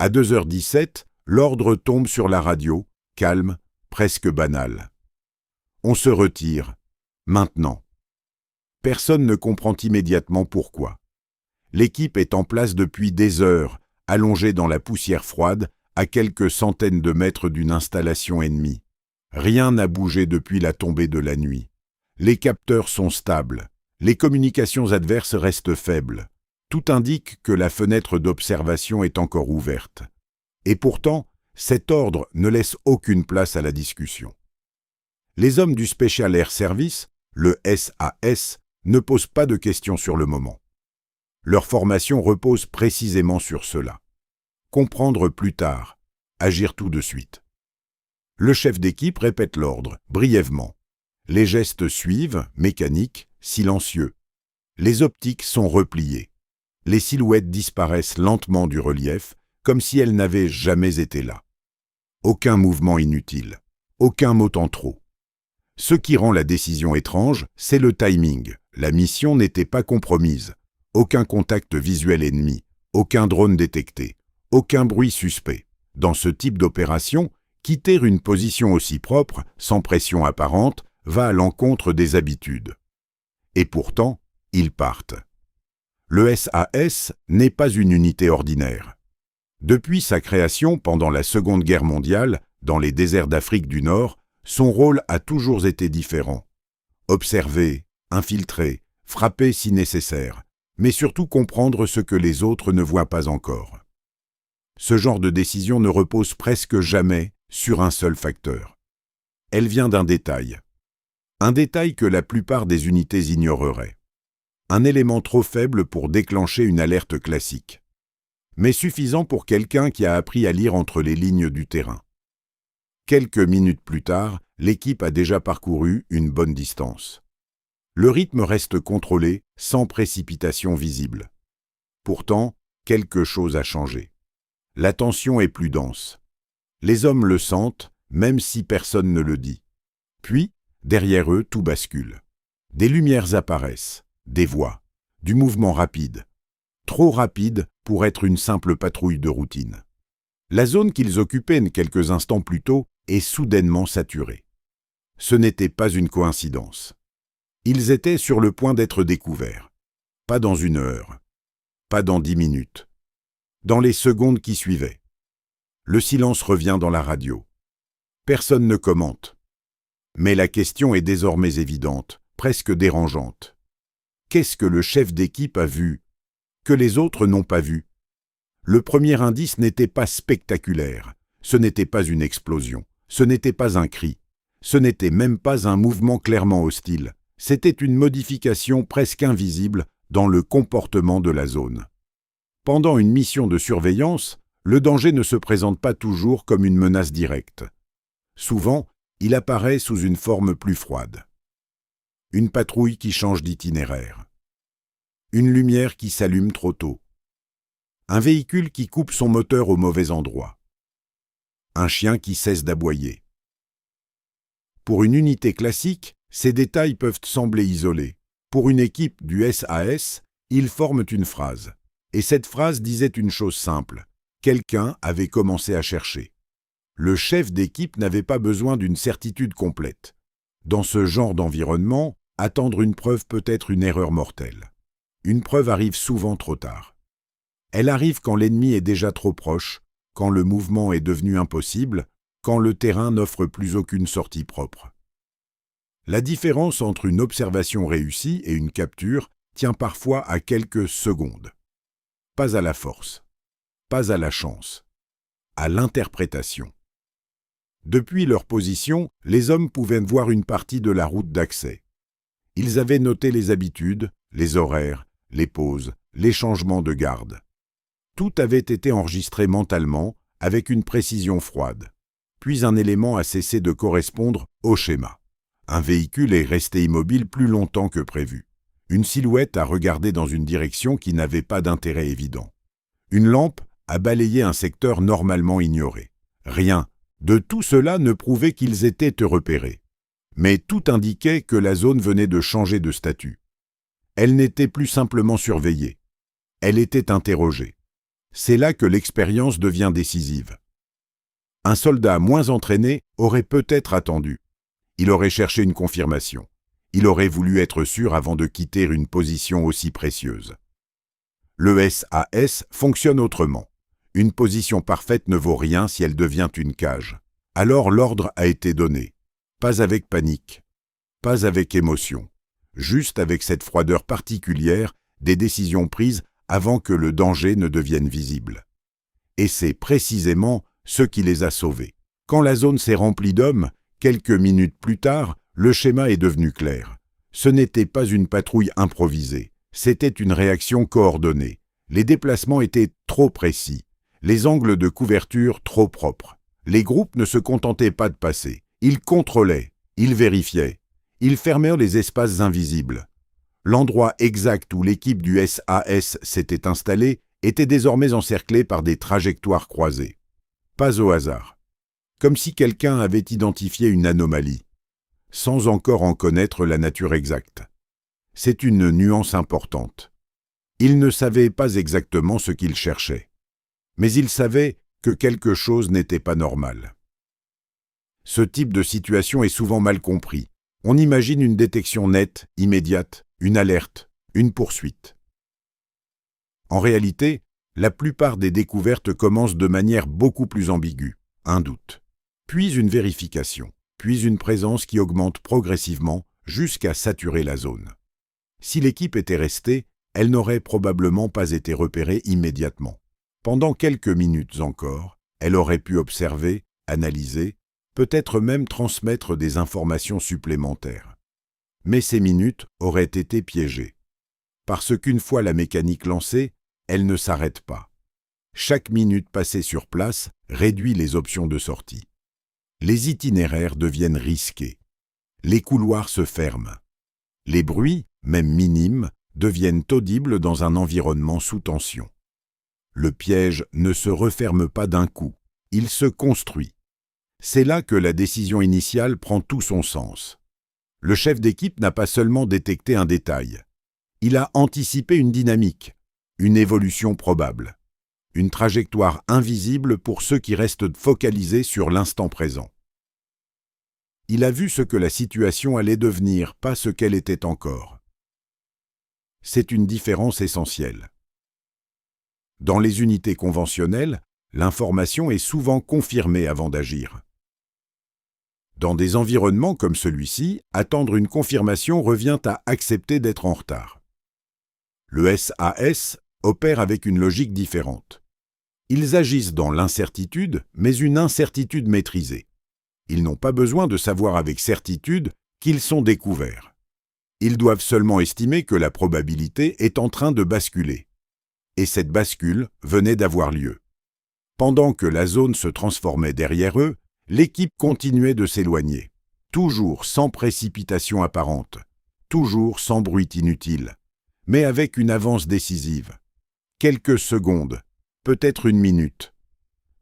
À 2h17, l'ordre tombe sur la radio, calme, presque banal. On se retire, maintenant. Personne ne comprend immédiatement pourquoi. L'équipe est en place depuis des heures, allongée dans la poussière froide, à quelques centaines de mètres d'une installation ennemie. Rien n'a bougé depuis la tombée de la nuit. Les capteurs sont stables. Les communications adverses restent faibles. Tout indique que la fenêtre d'observation est encore ouverte. Et pourtant, cet ordre ne laisse aucune place à la discussion. Les hommes du Special Air Service, le SAS, ne posent pas de questions sur le moment. Leur formation repose précisément sur cela. Comprendre plus tard, agir tout de suite. Le chef d'équipe répète l'ordre, brièvement. Les gestes suivent, mécaniques, silencieux. Les optiques sont repliées. Les silhouettes disparaissent lentement du relief, comme si elles n'avaient jamais été là. Aucun mouvement inutile, aucun mot en trop. Ce qui rend la décision étrange, c'est le timing. La mission n'était pas compromise. Aucun contact visuel ennemi, aucun drone détecté, aucun bruit suspect. Dans ce type d'opération, quitter une position aussi propre, sans pression apparente, va à l'encontre des habitudes. Et pourtant, ils partent. Le SAS n'est pas une unité ordinaire. Depuis sa création pendant la Seconde Guerre mondiale, dans les déserts d'Afrique du Nord, son rôle a toujours été différent. Observer, infiltrer, frapper si nécessaire, mais surtout comprendre ce que les autres ne voient pas encore. Ce genre de décision ne repose presque jamais sur un seul facteur. Elle vient d'un détail. Un détail que la plupart des unités ignoreraient. Un élément trop faible pour déclencher une alerte classique, mais suffisant pour quelqu'un qui a appris à lire entre les lignes du terrain. Quelques minutes plus tard, l'équipe a déjà parcouru une bonne distance. Le rythme reste contrôlé, sans précipitation visible. Pourtant, quelque chose a changé. La tension est plus dense. Les hommes le sentent, même si personne ne le dit. Puis, derrière eux, tout bascule. Des lumières apparaissent, des voix, du mouvement rapide. Trop rapide pour être une simple patrouille de routine. La zone qu'ils occupaient quelques instants plus tôt est soudainement saturée. Ce n'était pas une coïncidence. Ils étaient sur le point d'être découverts. Pas dans 1 heure. Pas dans 10 minutes. Dans les secondes qui suivaient. Le silence revient dans la radio. Personne ne commente. Mais la question est désormais évidente, presque dérangeante. Qu'est-ce que le chef d'équipe a vu, que les autres n'ont pas vu? Le premier indice n'était pas spectaculaire. Ce n'était pas une explosion. Ce n'était pas un cri. Ce n'était même pas un mouvement clairement hostile. C'était une modification presque invisible dans le comportement de la zone. Pendant une mission de surveillance, le danger ne se présente pas toujours comme une menace directe. Souvent, il apparaît sous une forme plus froide. Une patrouille qui change d'itinéraire. Une lumière qui s'allume trop tôt. Un véhicule qui coupe son moteur au mauvais endroit. Un chien qui cesse d'aboyer. Pour une unité classique, ces détails peuvent sembler isolés. Pour une équipe du SAS, ils forment une phrase. Et cette phrase disait une chose simple. Quelqu'un avait commencé à chercher. Le chef d'équipe n'avait pas besoin d'une certitude complète. Dans ce genre d'environnement, attendre une preuve peut être une erreur mortelle. Une preuve arrive souvent trop tard. Elle arrive quand l'ennemi est déjà trop proche, quand le mouvement est devenu impossible, quand le terrain n'offre plus aucune sortie propre. La différence entre une observation réussie et une capture tient parfois à quelques secondes. Pas à la force, pas à la chance, à l'interprétation. Depuis leur position, les hommes pouvaient voir une partie de la route d'accès. Ils avaient noté les habitudes, les horaires, les pauses, les changements de garde. Tout avait été enregistré mentalement, avec une précision froide. Puis un élément a cessé de correspondre au schéma. Un véhicule est resté immobile plus longtemps que prévu. Une silhouette a regardé dans une direction qui n'avait pas d'intérêt évident. Une lampe a balayé un secteur normalement ignoré. Rien de tout cela ne prouvait qu'ils étaient repérés. Mais tout indiquait que la zone venait de changer de statut. Elle n'était plus simplement surveillée. Elle était interrogée. C'est là que l'expérience devient décisive. Un soldat moins entraîné aurait peut-être attendu. Il aurait cherché une confirmation. Il aurait voulu être sûr avant de quitter une position aussi précieuse. Le SAS fonctionne autrement. Une position parfaite ne vaut rien si elle devient une cage. Alors l'ordre a été donné. Pas avec panique, pas avec émotion, juste avec cette froideur particulière des décisions prises avant que le danger ne devienne visible. Et c'est précisément ce qui les a sauvés. Quand la zone s'est remplie d'hommes, quelques minutes plus tard, le schéma est devenu clair. Ce n'était pas une patrouille improvisée, c'était une réaction coordonnée. Les déplacements étaient trop précis, les angles de couverture trop propres. Les groupes ne se contentaient pas de passer, ils contrôlaient, ils vérifiaient, ils fermaient les espaces invisibles. L'endroit exact où l'équipe du SAS s'était installée était désormais encerclé par des trajectoires croisées. Pas au hasard. Comme si quelqu'un avait identifié une anomalie, sans encore en connaître la nature exacte. C'est une nuance importante. Ils ne savaient pas exactement ce qu'ils cherchaient, mais ils savaient que quelque chose n'était pas normal. Ce type de situation est souvent mal compris. On imagine une détection nette, immédiate, une alerte, une poursuite. En réalité, la plupart des découvertes commencent de manière beaucoup plus ambiguë. Un doute, puis une vérification, puis une présence qui augmente progressivement jusqu'à saturer la zone. Si l'équipe était restée, elle n'aurait probablement pas été repérée immédiatement. Pendant quelques minutes encore, elle aurait pu observer, analyser, peut-être même transmettre des informations supplémentaires. Mais ces minutes auraient été piégées. Parce qu'une fois la mécanique lancée, elle ne s'arrête pas. Chaque minute passée sur place réduit les options de sortie. Les itinéraires deviennent risqués. Les couloirs se ferment. Les bruits, même minimes, deviennent audibles dans un environnement sous tension. Le piège ne se referme pas d'un coup, il se construit. C'est là que la décision initiale prend tout son sens. Le chef d'équipe n'a pas seulement détecté un détail. Il a anticipé une dynamique, une évolution probable, une trajectoire invisible pour ceux qui restent focalisés sur l'instant présent. Il a vu ce que la situation allait devenir, pas ce qu'elle était encore. C'est une différence essentielle. Dans les unités conventionnelles, l'information est souvent confirmée avant d'agir. Dans des environnements comme celui-ci, attendre une confirmation revient à accepter d'être en retard. Le SAS opère avec une logique différente. Ils agissent dans l'incertitude, mais une incertitude maîtrisée. Ils n'ont pas besoin de savoir avec certitude qu'ils sont découverts. Ils doivent seulement estimer que la probabilité est en train de basculer. Et cette bascule venait d'avoir lieu. Pendant que la zone se transformait derrière eux, l'équipe continuait de s'éloigner, toujours sans précipitation apparente, toujours sans bruit inutile, mais avec une avance décisive. Quelques secondes, peut-être une minute.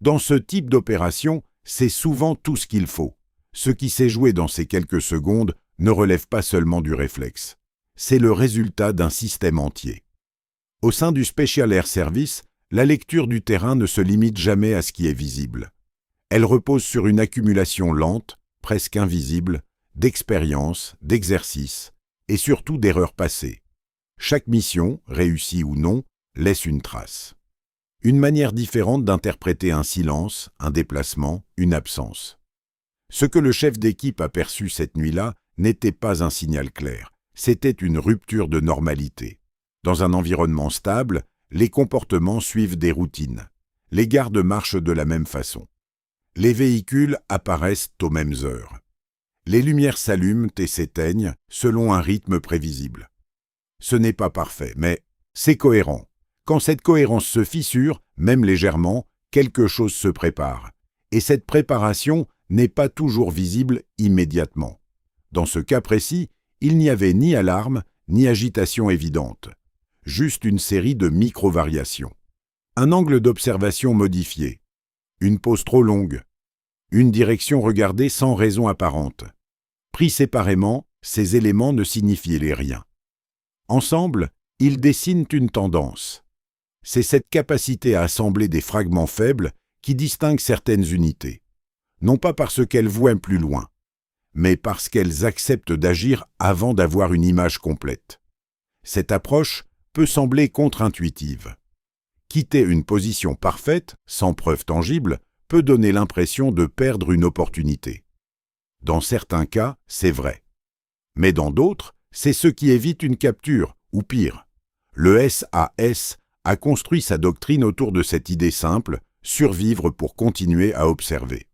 Dans ce type d'opération, c'est souvent tout ce qu'il faut. Ce qui s'est joué dans ces quelques secondes ne relève pas seulement du réflexe. C'est le résultat d'un système entier. Au sein du Special Air Service, la lecture du terrain ne se limite jamais à ce qui est visible. Elle repose sur une accumulation lente, presque invisible, d'expériences, d'exercices et surtout d'erreurs passées. Chaque mission, réussie ou non, laisse une trace. Une manière différente d'interpréter un silence, un déplacement, une absence. Ce que le chef d'équipe a perçu cette nuit-là n'était pas un signal clair, c'était une rupture de normalité. Dans un environnement stable, les comportements suivent des routines. Les gardes marchent de la même façon. Les véhicules apparaissent aux mêmes heures. Les lumières s'allument et s'éteignent selon un rythme prévisible. Ce n'est pas parfait, mais c'est cohérent. Quand cette cohérence se fissure, même légèrement, quelque chose se prépare. Et cette préparation n'est pas toujours visible immédiatement. Dans ce cas précis, il n'y avait ni alarme, ni agitation évidente. Juste une série de micro-variations. Un angle d'observation modifié. Une pause trop longue. Une direction regardée sans raison apparente. Pris séparément, ces éléments ne signifiaient rien. Ensemble, ils dessinent une tendance. C'est cette capacité à assembler des fragments faibles qui distingue certaines unités, non pas parce qu'elles voient plus loin, mais parce qu'elles acceptent d'agir avant d'avoir une image complète. Cette approche peut sembler contre-intuitive. Quitter une position parfaite, sans preuve tangible, peut donner l'impression de perdre une opportunité. Dans certains cas, c'est vrai. Mais dans d'autres, c'est ce qui évite une capture, ou pire. Le SAS a construit sa doctrine autour de cette idée simple, survivre pour continuer à observer.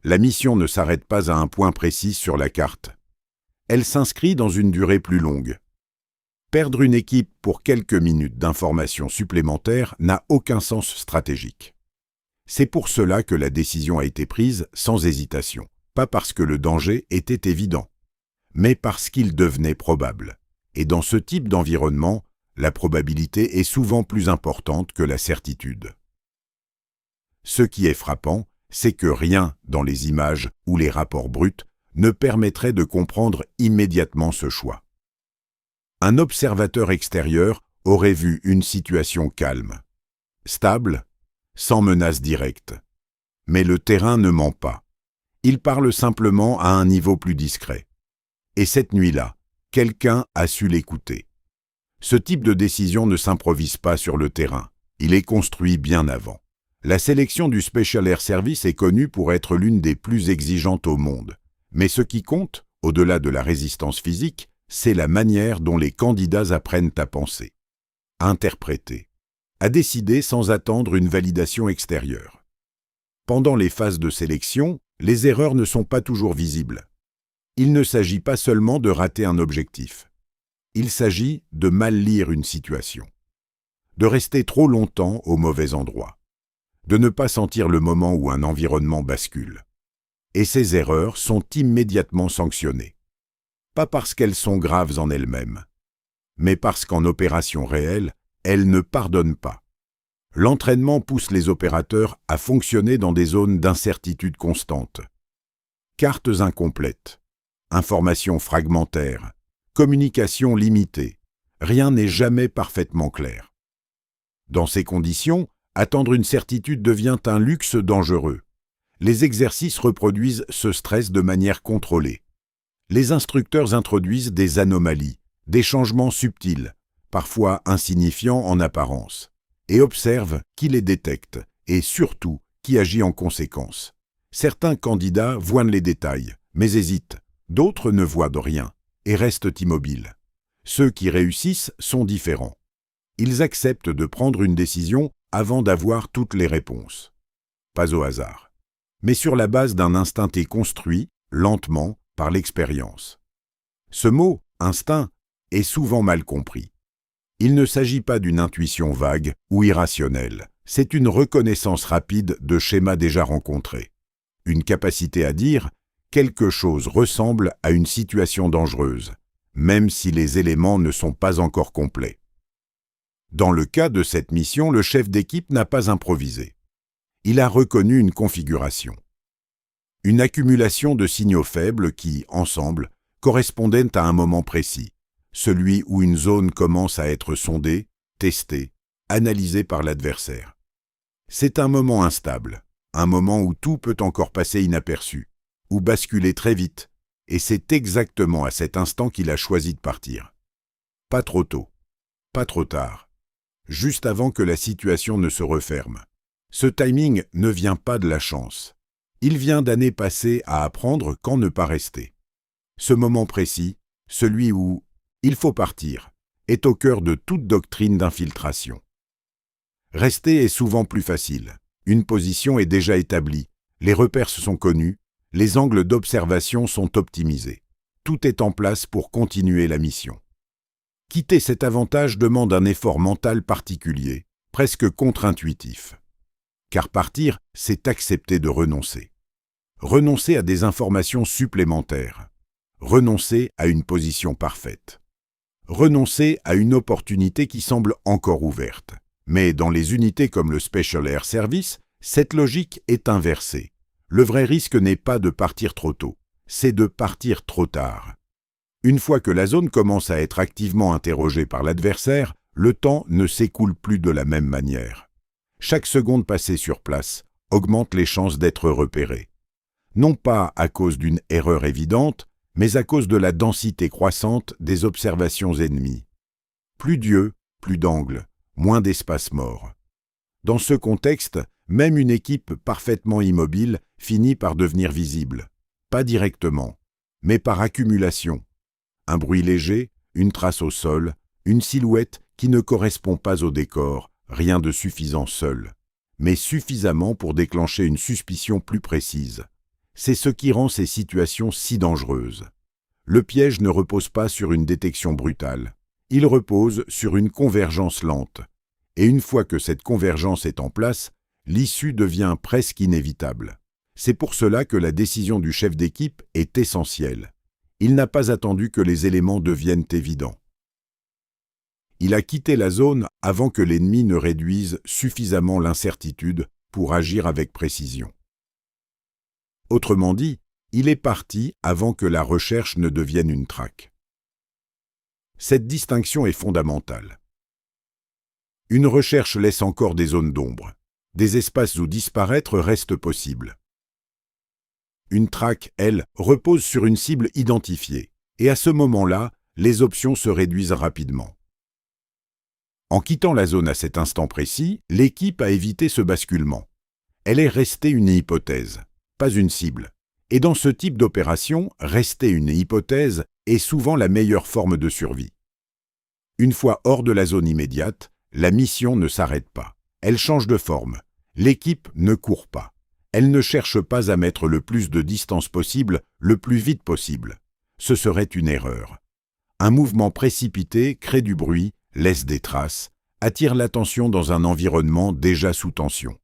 La mission ne s'arrête pas à un point précis sur la carte. Elle s'inscrit dans une durée plus longue. Perdre une équipe pour quelques minutes d'informations supplémentaires n'a aucun sens stratégique. C'est pour cela que la décision a été prise sans hésitation, pas parce que le danger était évident, mais parce qu'il devenait probable. Et dans ce type d'environnement, la probabilité est souvent plus importante que la certitude. Ce qui est frappant, c'est que rien dans les images ou les rapports bruts ne permettrait de comprendre immédiatement ce choix. Un observateur extérieur aurait vu une situation calme, stable, sans menace directe. Mais le terrain ne ment pas. Il parle simplement à un niveau plus discret. Et cette nuit-là, quelqu'un a su l'écouter. Ce type de décision ne s'improvise pas sur le terrain. Il est construit bien avant. La sélection du Special Air Service est connue pour être l'une des plus exigeantes au monde. Mais ce qui compte, au-delà de la résistance physique, c'est la manière dont les candidats apprennent à penser, à interpréter, à décider sans attendre une validation extérieure. Pendant les phases de sélection, les erreurs ne sont pas toujours visibles. Il ne s'agit pas seulement de rater un objectif. Il s'agit de mal lire une situation, de rester trop longtemps au mauvais endroit, de ne pas sentir le moment où un environnement bascule. Et ces erreurs sont immédiatement sanctionnées. Pas parce qu'elles sont graves en elles-mêmes, mais parce qu'en opération réelle, elles ne pardonnent pas. L'entraînement pousse les opérateurs à fonctionner dans des zones d'incertitude constante. Cartes incomplètes, informations fragmentaires, communication limitée, rien n'est jamais parfaitement clair. Dans ces conditions, attendre une certitude devient un luxe dangereux. Les exercices reproduisent ce stress de manière contrôlée. Les instructeurs introduisent des anomalies, des changements subtils, parfois insignifiants en apparence, et observent qui les détecte et surtout qui agit en conséquence. Certains candidats voient les détails, mais hésitent, d'autres ne voient de rien et restent immobiles. Ceux qui réussissent sont différents. Ils acceptent de prendre une décision avant d'avoir toutes les réponses. Pas au hasard, mais sur la base d'un instinct construit, lentement, par l'expérience. Ce mot, instinct, est souvent mal compris. Il ne s'agit pas d'une intuition vague ou irrationnelle, c'est une reconnaissance rapide de schémas déjà rencontrés. Une capacité à dire « quelque chose ressemble à une situation dangereuse », même si les éléments ne sont pas encore complets. Dans le cas de cette mission, le chef d'équipe n'a pas improvisé. Il a reconnu une configuration. Une accumulation de signaux faibles qui, ensemble, correspondaient à un moment précis, celui où une zone commence à être sondée, testée, analysée par l'adversaire. C'est un moment instable, un moment où tout peut encore passer inaperçu, ou basculer très vite, et c'est exactement à cet instant qu'il a choisi de partir. Pas trop tôt, pas trop tard, juste avant que la situation ne se referme. Ce timing ne vient pas de la chance. Il vient d'années passées à apprendre quand ne pas rester. Ce moment précis, celui où « il faut partir », est au cœur de toute doctrine d'infiltration. Rester est souvent plus facile. Une position est déjà établie, les repères sont connus, les angles d'observation sont optimisés. Tout est en place pour continuer la mission. Quitter cet avantage demande un effort mental particulier, presque contre-intuitif. Car partir, c'est accepter de renoncer. Renoncer à des informations supplémentaires. Renoncer à une position parfaite. Renoncer à une opportunité qui semble encore ouverte. Mais dans les unités comme le Special Air Service, cette logique est inversée. Le vrai risque n'est pas de partir trop tôt, c'est de partir trop tard. Une fois que la zone commence à être activement interrogée par l'adversaire, le temps ne s'écoule plus de la même manière. Chaque seconde passée sur place augmente les chances d'être repéré. Non pas à cause d'une erreur évidente, mais à cause de la densité croissante des observations ennemies. Plus d'yeux, plus d'angles, moins d'espace mort. Dans ce contexte, même une équipe parfaitement immobile finit par devenir visible. Pas directement, mais par accumulation. Un bruit léger, une trace au sol, une silhouette qui ne correspond pas au décor, rien de suffisant seul, mais suffisamment pour déclencher une suspicion plus précise. C'est ce qui rend ces situations si dangereuses. Le piège ne repose pas sur une détection brutale. Il repose sur une convergence lente. Et une fois que cette convergence est en place, l'issue devient presque inévitable. C'est pour cela que la décision du chef d'équipe est essentielle. Il n'a pas attendu que les éléments deviennent évidents. Il a quitté la zone avant que l'ennemi ne réduise suffisamment l'incertitude pour agir avec précision. Autrement dit, il est parti avant que la recherche ne devienne une traque. Cette distinction est fondamentale. Une recherche laisse encore des zones d'ombre, des espaces où disparaître reste possible. Une traque, elle, repose sur une cible identifiée, et à ce moment-là, les options se réduisent rapidement. En quittant la zone à cet instant précis, l'équipe a évité ce basculement. Elle est restée une hypothèse, pas une cible. Et dans ce type d'opération, rester une hypothèse est souvent la meilleure forme de survie. Une fois hors de la zone immédiate, la mission ne s'arrête pas. Elle change de forme. L'équipe ne court pas. Elle ne cherche pas à mettre le plus de distance possible, le plus vite possible. Ce serait une erreur. Un mouvement précipité crée du bruit, laisse des traces, attire l'attention dans un environnement déjà sous tension.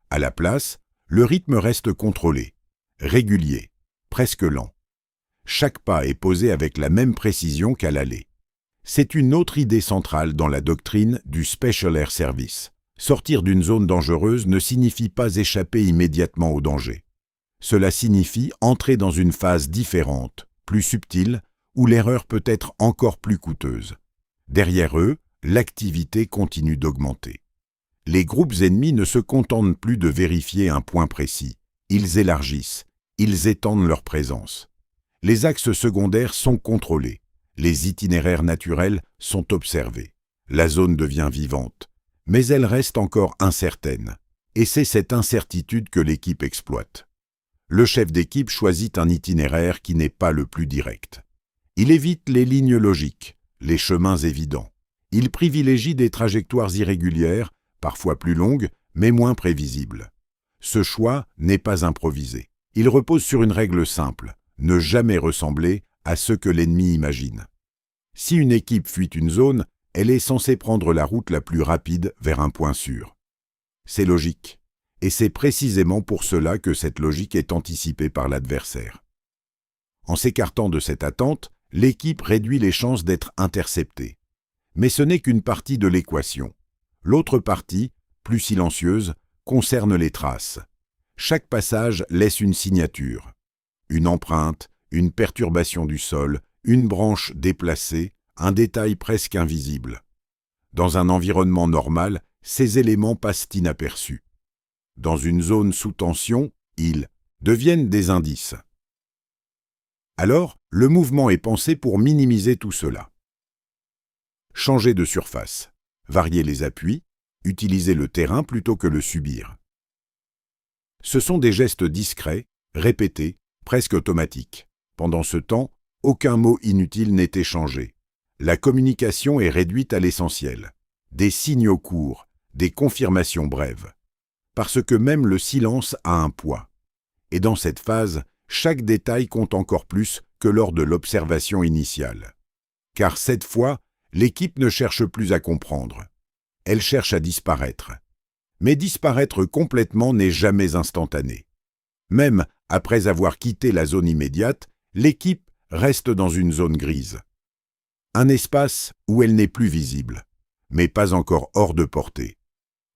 À la place, le rythme reste contrôlé, régulier, presque lent. Chaque pas est posé avec la même précision qu'à l'aller. C'est une autre idée centrale dans la doctrine du Special Air Service. Sortir d'une zone dangereuse ne signifie pas échapper immédiatement au danger. Cela signifie entrer dans une phase différente, plus subtile, où l'erreur peut être encore plus coûteuse. Derrière eux, l'activité continue d'augmenter. Les groupes ennemis ne se contentent plus de vérifier un point précis. Ils élargissent, ils étendent leur présence. Les axes secondaires sont contrôlés. Les itinéraires naturels sont observés. La zone devient vivante. Mais elle reste encore incertaine. Et c'est cette incertitude que l'équipe exploite. Le chef d'équipe choisit un itinéraire qui n'est pas le plus direct. Il évite les lignes logiques, les chemins évidents. Il privilégie des trajectoires irrégulières, parfois plus longues, mais moins prévisibles. Ce choix n'est pas improvisé. Il repose sur une règle simple, ne jamais ressembler à ce que l'ennemi imagine. Si une équipe fuit une zone, elle est censée prendre la route la plus rapide vers un point sûr. C'est logique, et c'est précisément pour cela que cette logique est anticipée par l'adversaire. En s'écartant de cette attente, l'équipe réduit les chances d'être interceptée. Mais ce n'est qu'une partie de l'équation. L'autre partie, plus silencieuse, concerne les traces. Chaque passage laisse une signature. Une empreinte, une perturbation du sol, une branche déplacée, un détail presque invisible. Dans un environnement normal, ces éléments passent inaperçus. Dans une zone sous tension, ils deviennent des indices. Alors, le mouvement est pensé pour minimiser tout cela. Changer de surface, varier les appuis, utiliser le terrain plutôt que le subir. Ce sont des gestes discrets, répétés, presque automatiques. Pendant ce temps, aucun mot inutile n'est échangé. La communication est réduite à l'essentiel. Des signaux courts, des confirmations brèves. Parce que même le silence a un poids. Et dans cette phase, chaque détail compte encore plus que lors de l'observation initiale. Car cette fois, l'équipe ne cherche plus à comprendre. Elle cherche à disparaître. Mais disparaître complètement n'est jamais instantané. Même après avoir quitté la zone immédiate, l'équipe reste dans une zone grise. Un espace où elle n'est plus visible, mais pas encore hors de portée.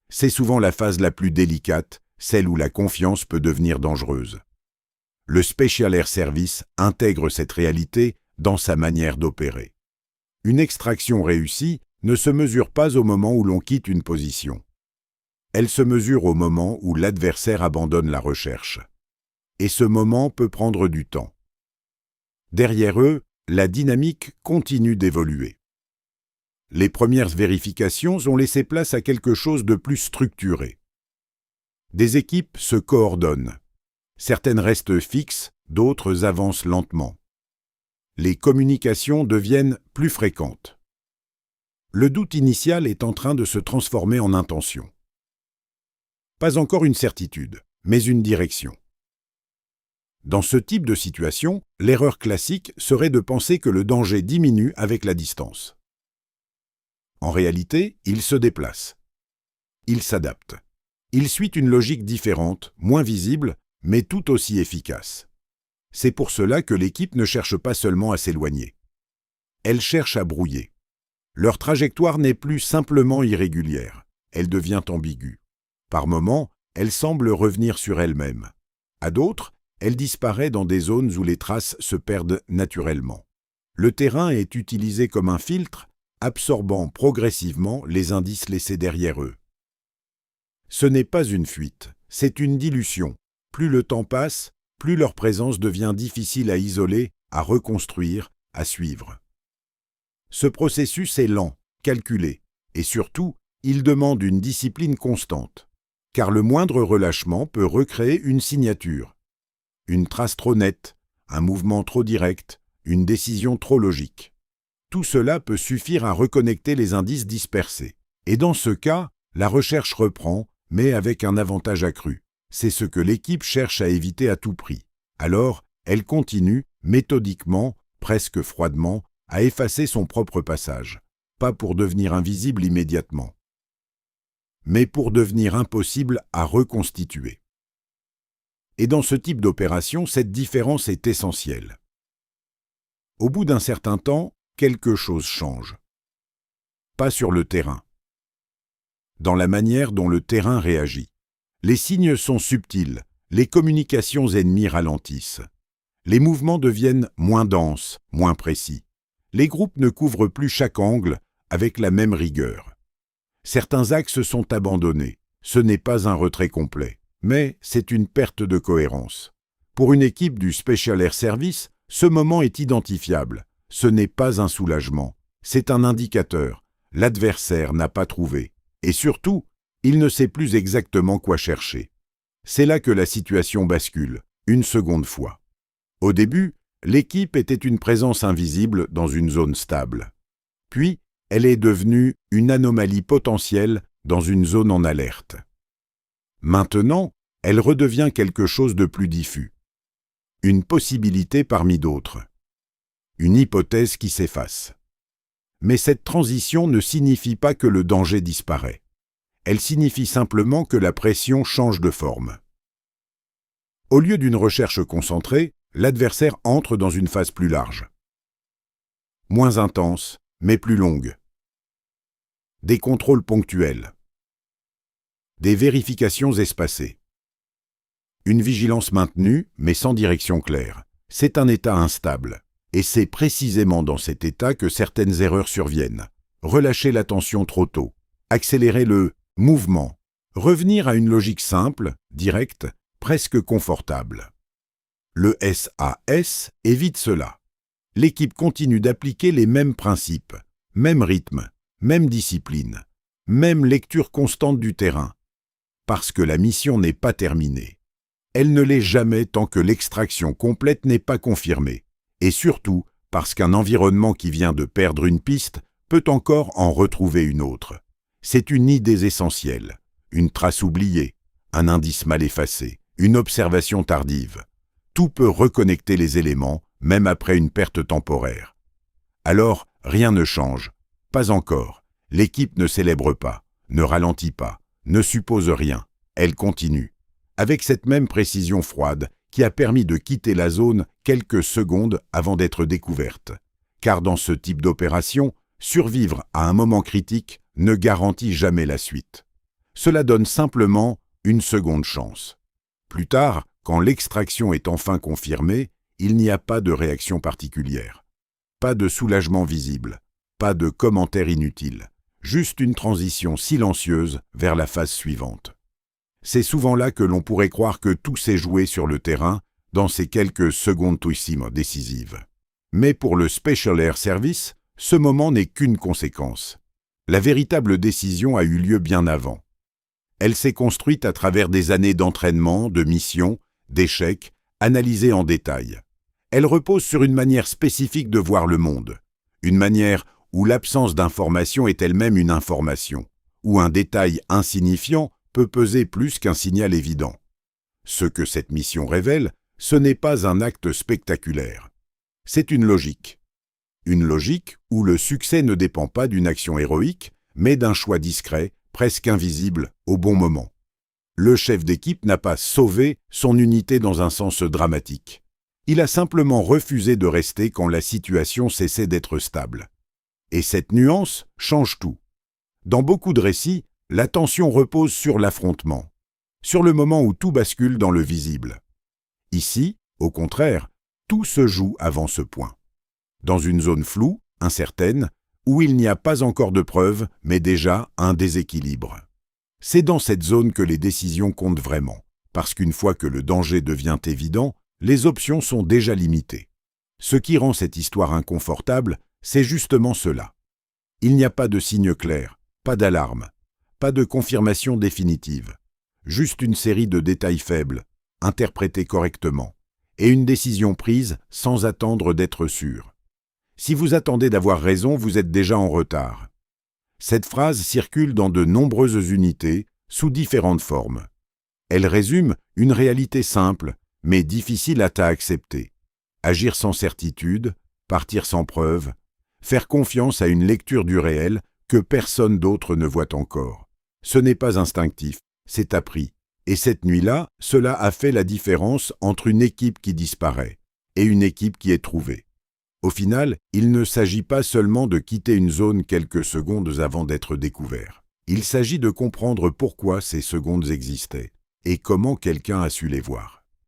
C'est souvent la phase la plus délicate, celle où la confiance peut devenir dangereuse. Le Special Air Service intègre cette réalité dans sa manière d'opérer. Une extraction réussie ne se mesure pas au moment où l'on quitte une position. Elle se mesure au moment où l'adversaire abandonne la recherche. Et ce moment peut prendre du temps. Derrière eux, la dynamique continue d'évoluer. Les premières vérifications ont laissé place à quelque chose de plus structuré. Des équipes se coordonnent. Certaines restent fixes, d'autres avancent lentement. Les communications deviennent plus fréquentes. Le doute initial est en train de se transformer en intention. Pas encore une certitude, mais une direction. Dans ce type de situation, l'erreur classique serait de penser que le danger diminue avec la distance. En réalité, il se déplace. Il s'adapte. Il suit une logique différente, moins visible, mais tout aussi efficace. C'est pour cela que l'équipe ne cherche pas seulement à s'éloigner. Elle cherche à brouiller. Leur trajectoire n'est plus simplement irrégulière, elle devient ambiguë. Par moments, elle semble revenir sur elle-même. À d'autres, elle disparaît dans des zones où les traces se perdent naturellement. Le terrain est utilisé comme un filtre, absorbant progressivement les indices laissés derrière eux. Ce n'est pas une fuite, c'est une dilution. Plus le temps passe, plus leur présence devient difficile à isoler, à reconstruire, à suivre. Ce processus est lent, calculé, et surtout, il demande une discipline constante, car le moindre relâchement peut recréer une signature. Une trace trop nette, un mouvement trop direct, une décision trop logique. Tout cela peut suffire à reconnecter les indices dispersés. Et dans ce cas, la recherche reprend, mais avec un avantage accru. C'est ce que l'équipe cherche à éviter à tout prix. Alors, elle continue, méthodiquement, presque froidement, à effacer son propre passage. Pas pour devenir invisible immédiatement, mais pour devenir impossible à reconstituer. Et dans ce type d'opération, cette différence est essentielle. Au bout d'un certain temps, quelque chose change. Pas sur le terrain. Dans la manière dont le terrain réagit. Les signes sont subtils, les communications ennemies ralentissent. Les mouvements deviennent moins denses, moins précis. Les groupes ne couvrent plus chaque angle avec la même rigueur. Certains axes sont abandonnés. Ce n'est pas un retrait complet, mais c'est une perte de cohérence. Pour une équipe du Special Air Service, ce moment est identifiable. Ce n'est pas un soulagement, c'est un indicateur. L'adversaire n'a pas trouvé. Et surtout, il ne sait plus exactement quoi chercher. C'est là que la situation bascule, une seconde fois. Au début, l'équipe était une présence invisible dans une zone stable. Puis, elle est devenue une anomalie potentielle dans une zone en alerte. Maintenant, elle redevient quelque chose de plus diffus. Une possibilité parmi d'autres. Une hypothèse qui s'efface. Mais cette transition ne signifie pas que le danger disparaît. Elle signifie simplement que la pression change de forme. Au lieu d'une recherche concentrée, l'adversaire entre dans une phase plus large. Moins intense, mais plus longue. Des contrôles ponctuels. Des vérifications espacées. Une vigilance maintenue, mais sans direction claire. C'est un état instable. Et c'est précisément dans cet état que certaines erreurs surviennent. Relâcher l'attention trop tôt. Accélérer le mouvement. Revenir à une logique simple, directe, presque confortable. Le SAS évite cela. L'équipe continue d'appliquer les mêmes principes, même rythme, même discipline, même lecture constante du terrain. Parce que la mission n'est pas terminée. Elle ne l'est jamais tant que l'extraction complète n'est pas confirmée. Et surtout parce qu'un environnement qui vient de perdre une piste peut encore en retrouver une autre. C'est une idée essentielle, une trace oubliée, un indice mal effacé, une observation tardive. Tout peut reconnecter les éléments, même après une perte temporaire. Alors, rien ne change. Pas encore. L'équipe ne célèbre pas, ne ralentit pas, ne suppose rien. Elle continue. Avec cette même précision froide, qui a permis de quitter la zone quelques secondes avant d'être découverte. Car dans ce type d'opération, survivre à un moment critique ne garantit jamais la suite. Cela donne simplement une seconde chance. Plus tard, quand l'extraction est enfin confirmée, il n'y a pas de réaction particulière. Pas de soulagement visible. pas de commentaires inutiles, juste une transition silencieuse vers la phase suivante. C'est souvent là que l'on pourrait croire que tout s'est joué sur le terrain dans ces quelques secondissimo décisives. Mais pour le Special Air Service, ce moment n'est qu'une conséquence. La véritable décision a eu lieu bien avant. Elle s'est construite à travers des années d'entraînement, de missions, d'échecs, analysés en détail. Elle repose sur une manière spécifique de voir le monde, une manière où l'absence d'information est elle-même une information, où un détail insignifiant peut peser plus qu'un signal évident. Ce que cette mission révèle, ce n'est pas un acte spectaculaire. C'est une logique. Une logique où le succès ne dépend pas d'une action héroïque, mais d'un choix discret, presque invisible, au bon moment. Le chef d'équipe n'a pas sauvé son unité dans un sens dramatique. Il a simplement refusé de rester quand la situation cessait d'être stable. Et cette nuance change tout. Dans beaucoup de récits, l'attention repose sur l'affrontement, sur le moment où tout bascule dans le visible. Ici, au contraire, tout se joue avant ce point. Dans une zone floue, incertaine, où il n'y a pas encore de preuves, mais déjà un déséquilibre. C'est dans cette zone que les décisions comptent vraiment, parce qu'une fois que le danger devient évident, les options sont déjà limitées. Ce qui rend cette histoire inconfortable, c'est justement cela. Il n'y a pas de signe clair, pas d'alarme, pas de confirmation définitive, juste une série de détails faibles, interprétés correctement, et une décision prise sans attendre d'être sûr. Si vous attendez d'avoir raison, vous êtes déjà en retard. Cette phrase circule dans de nombreuses unités, sous différentes formes. Elle résume une réalité simple, mais difficile à accepter. Agir sans certitude, partir sans preuve, faire confiance à une lecture du réel que personne d'autre ne voit encore. Ce n'est pas instinctif, c'est appris. Et cette nuit-là, cela a fait la différence entre une équipe qui disparaît et une équipe qui est trouvée. Au final, il ne s'agit pas seulement de quitter une zone quelques secondes avant d'être découvert. Il s'agit de comprendre pourquoi ces secondes existaient et comment quelqu'un a su les voir.